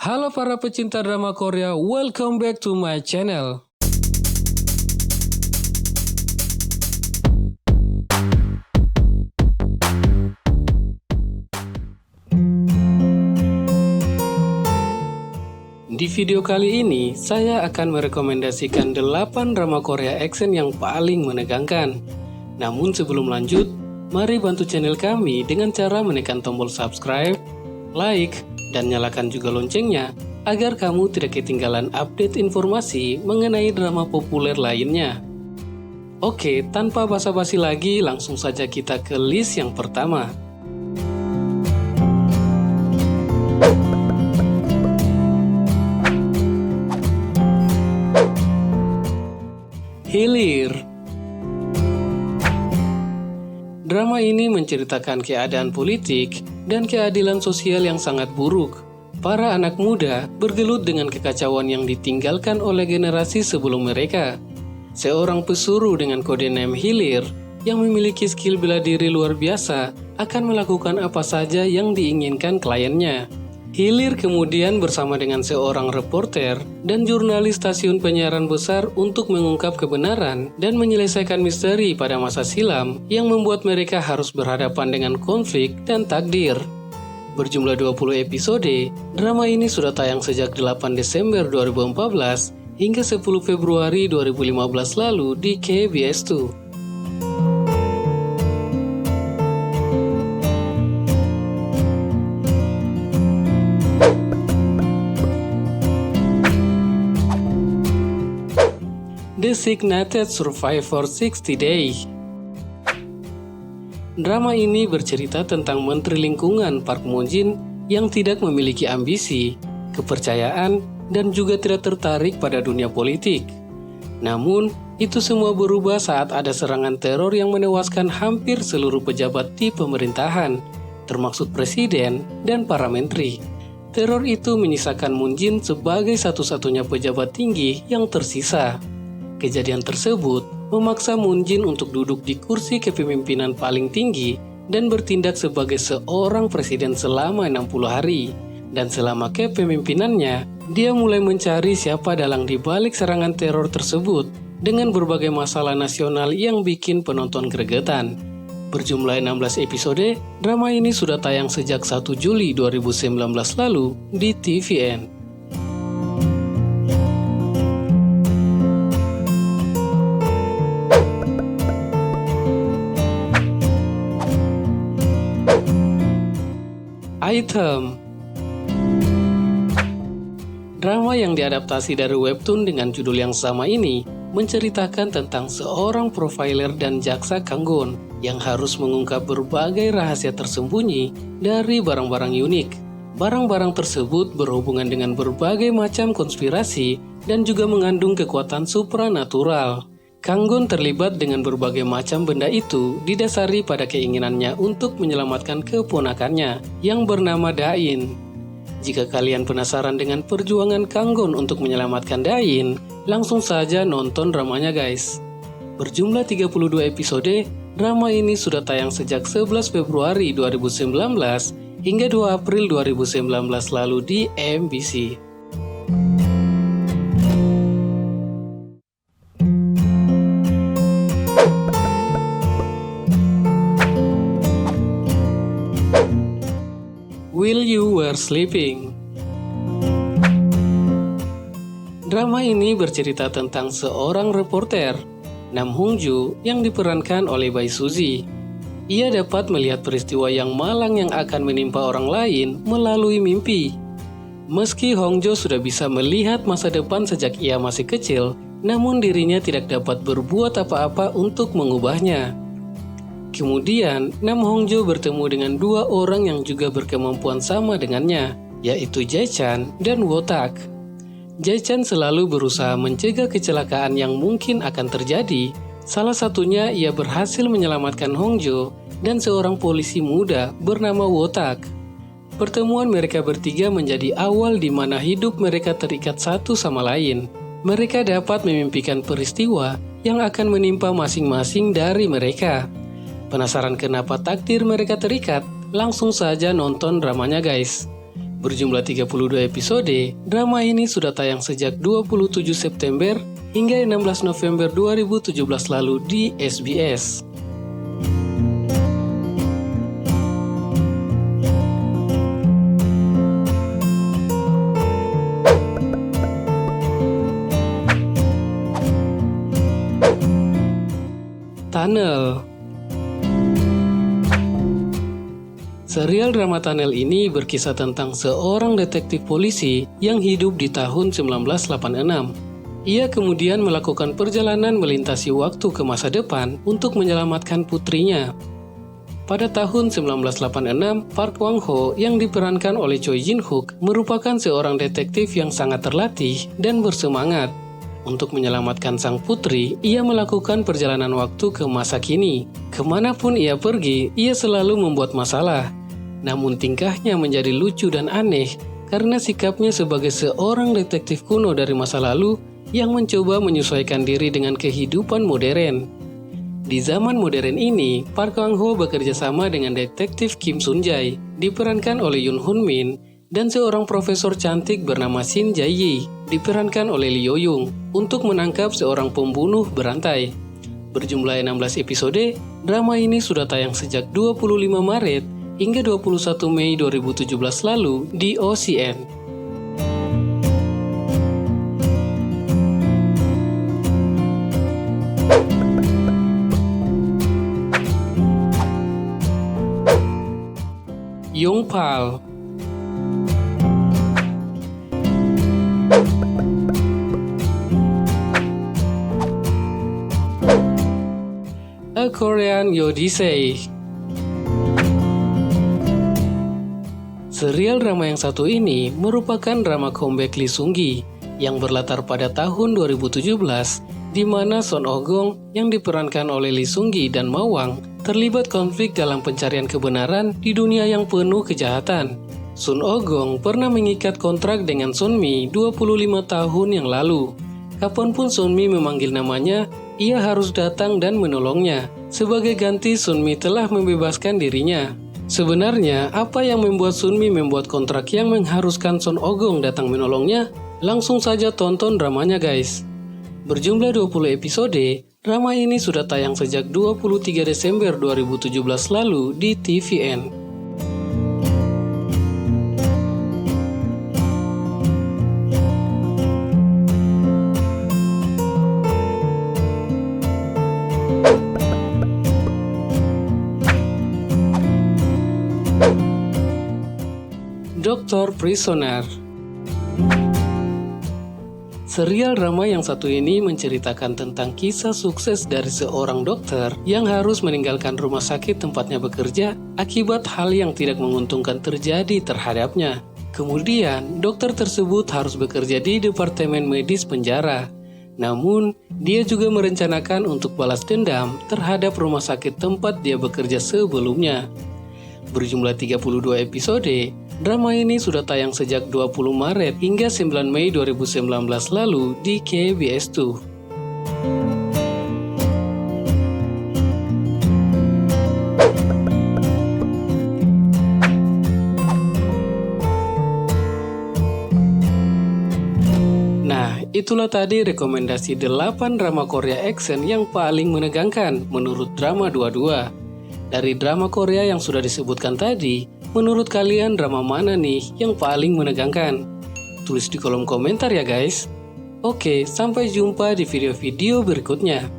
Halo para pecinta drama Korea, welcome back to my channel. Di video kali ini, saya akan merekomendasikan 8 drama Korea action yang paling menegangkan. Namun sebelum lanjut, mari bantu channel kami dengan cara menekan tombol subscribe, like, dan nyalakan juga loncengnya agar kamu tidak ketinggalan update informasi mengenai drama populer lainnya. Oke, tanpa basa-basi lagi, langsung saja kita ke list yang pertama. Hilir. Drama ini menceritakan keadaan politik dan keadilan sosial yang sangat buruk. Para anak muda bergelut dengan kekacauan yang ditinggalkan oleh generasi sebelum mereka. Seorang pesuruh dengan kode name Hilir yang memiliki skill bela diri luar biasa akan melakukan apa saja yang diinginkan kliennya. Hilir kemudian bersama dengan seorang reporter dan jurnalis stasiun penyiaran besar untuk mengungkap kebenaran dan menyelesaikan misteri pada masa silam yang membuat mereka harus berhadapan dengan konflik dan takdir. Berjumlah 20 episode, drama ini sudah tayang sejak 8 Desember 2014 hingga 10 Februari 2015 lalu di KBS 2. Designated Survivor 60 Day. Drama ini bercerita tentang Menteri Lingkungan Park Moon-jin yang tidak memiliki ambisi, kepercayaan, dan juga tidak tertarik pada dunia politik. Namun, itu semua berubah saat ada serangan teror yang menewaskan hampir seluruh pejabat di pemerintahan, termasuk presiden dan para menteri. Teror itu menyisakan Moon-jin sebagai satu-satunya pejabat tinggi yang tersisa. Kejadian tersebut memaksa Moon-jin untuk duduk di kursi kepemimpinan paling tinggi dan bertindak sebagai seorang presiden selama 60 hari. Dan selama kepemimpinannya, dia mulai mencari siapa dalang di balik serangan teror tersebut dengan berbagai masalah nasional yang bikin penonton gregetan. Berjumlah 16 episode, drama ini sudah tayang sejak 1 Juli 2019 lalu di TVN. Item. Drama yang diadaptasi dari webtoon dengan judul yang sama ini menceritakan tentang seorang profiler dan jaksa Kanggon yang harus mengungkap berbagai rahasia tersembunyi dari barang-barang unik. Barang-barang tersebut berhubungan dengan berbagai macam konspirasi dan juga mengandung kekuatan supranatural. Kanggon terlibat dengan berbagai macam benda itu didasari pada keinginannya untuk menyelamatkan keponakannya yang bernama Dain. Jika kalian penasaran dengan perjuangan Kanggon untuk menyelamatkan Dain, langsung saja nonton dramanya guys. Berjumlah 32 episode, drama ini sudah tayang sejak 11 Februari 2019 hingga 2 April 2019 lalu di MBC. While You Were Sleeping. Drama ini bercerita tentang seorang reporter, Nam Hong-joo, yang diperankan oleh Bae Suzy. Ia dapat melihat peristiwa yang malang yang akan menimpa orang lain melalui mimpi. Meski Hong-joo sudah bisa melihat masa depan sejak ia masih kecil, namun dirinya tidak dapat berbuat apa-apa untuk mengubahnya. Kemudian, Nam Hong-joo bertemu dengan 2 orang yang juga berkemampuan sama dengannya, yaitu Jae-chan dan Wotak. Jae-chan selalu berusaha mencegah kecelakaan yang mungkin akan terjadi. Salah satunya ia berhasil menyelamatkan Hong-joo dan seorang polisi muda bernama Wotak. Pertemuan mereka bertiga menjadi awal di mana hidup mereka terikat satu sama lain. Mereka dapat memimpikan peristiwa yang akan menimpa masing-masing dari mereka. Penasaran kenapa takdir mereka terikat? Langsung saja nonton dramanya guys. Berjumlah 32 episode, drama ini sudah tayang sejak 27 September hingga 16 November 2017 lalu di SBS. Tunnel. Serial drama Tunnel ini berkisah tentang seorang detektif polisi yang hidup di tahun 1986. Ia kemudian melakukan perjalanan melintasi waktu ke masa depan untuk menyelamatkan putrinya. Pada tahun 1986, Park Wang Ho yang diperankan oleh Choi Jin Hook merupakan seorang detektif yang sangat terlatih dan bersemangat. Untuk menyelamatkan sang putri, ia melakukan perjalanan waktu ke masa kini. Kemanapun ia pergi, ia selalu membuat masalah. Namun tingkahnya menjadi lucu dan aneh karena sikapnya sebagai seorang detektif kuno dari masa lalu yang mencoba menyesuaikan diri dengan kehidupan modern. Di zaman modern ini, Park Wang Ho bekerja sama dengan detektif Kim Sun Jae, diperankan oleh Yoon Hun Min, dan seorang profesor cantik bernama Shin Jae Yi, diperankan oleh Lee Yo Young, untuk menangkap seorang pembunuh berantai. Berjumlah 16 episode, drama ini sudah tayang sejak 25 Maret hingga 21 Mei 2017 lalu di OCN. Yongpal. A Korean Odyssey. Serial drama yang satu ini merupakan drama comeback Lee Seung-gi yang berlatar pada tahun 2017, di mana Son Oh-gong yang diperankan oleh Lee Seung-gi dan Ma Wang terlibat konflik dalam pencarian kebenaran di dunia yang penuh kejahatan. Son Oh-gong pernah mengikat kontrak dengan Sun Mi 25 tahun yang lalu. Kapanpun Sun Mi memanggil namanya, ia harus datang dan menolongnya. Sebagai ganti, Sun Mi telah membebaskan dirinya. Sebenarnya, apa yang membuat Sun Mi membuat kontrak yang mengharuskan Son Oh-gong datang menolongnya? Langsung saja tonton dramanya guys. Berjumlah 20 episode, drama ini sudah tayang sejak 23 Desember 2017 lalu di TVN. Dr. Prisoner. Serial drama yang satu ini menceritakan tentang kisah sukses dari seorang dokter yang harus meninggalkan rumah sakit tempatnya bekerja akibat hal yang tidak menguntungkan terjadi terhadapnya. Kemudian, dokter tersebut harus bekerja di departemen medis penjara. Namun, dia juga merencanakan untuk balas dendam terhadap rumah sakit tempat dia bekerja sebelumnya. Berjumlah 32 episode, drama ini sudah tayang sejak 20 Maret hingga 9 Mei 2019 lalu di KBS 2. Nah, itulah tadi rekomendasi 8 drama Korea action yang paling menegangkan menurut Drama 22. Dari drama Korea yang sudah disebutkan tadi, menurut kalian drama mana nih yang paling menegangkan? Tulis di kolom komentar ya guys. Oke, sampai jumpa di video-video berikutnya.